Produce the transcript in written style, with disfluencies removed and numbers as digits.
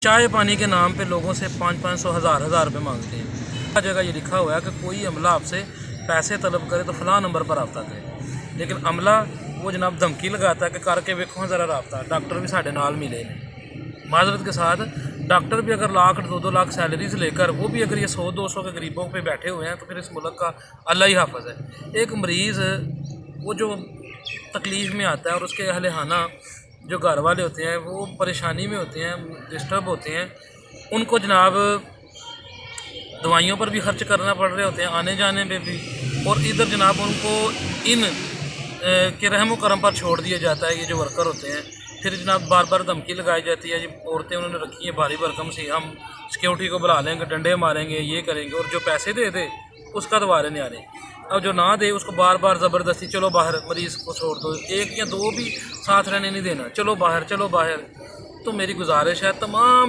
चाय पानी के नाम पे लोगों से 500-500 हज़ार रुपये मांगते हैं। हर जगह ये लिखा हुआ है कि कोई अमला आपसे पैसे तलब करे तो फ़लाँ नंबर पर रब्ता करे, लेकिन अमला वो जनाब धमकी लगाता है कि करके वेखो ज़रा रब्ता। डॉक्टर भी साढ़े नाल मिले हैं माजरत के साथ। डॉक्टर भी अगर 1-2 लाख सैलरीज लेकर वो भी अगर ये 100-200 के गरीबों पे बैठे हुए हैं तो फिर इस मुल्क का अल्लाह ही हाफ़िज़ है। एक मरीज़ वो जो तकलीफ़ में आता है और उसके अहले खाना जो घर वाले होते हैं वो परेशानी में होते हैं, डिस्टर्ब होते हैं, उनको जनाब दवाइयों पर भी खर्च करना पड़ रहे होते हैं, आने जाने में भी, और इधर जनाब उनको इन के रहम करम पर छोड़ दिया जाता है। ये जो वर्कर होते हैं फिर जनाब बार बार धमकी लगाई जाती है, जी औरतें उन्होंने रखी हैं भारी भरकम से, हम सिक्योरिटी को बुला लेंगे, डंडे मारेंगे, ये करेंगे, और जो पैसे दे दे उसका दोबारा नहीं आ रहे, अब जो ना दे उसको बार बार ज़बरदस्ती चलो बाहर, मरीज़ को छोड़ दो, 1 या 2 भी साथ रहने नहीं देना, चलो बाहर चलो बाहर। तो मेरी गुजारिश है तमाम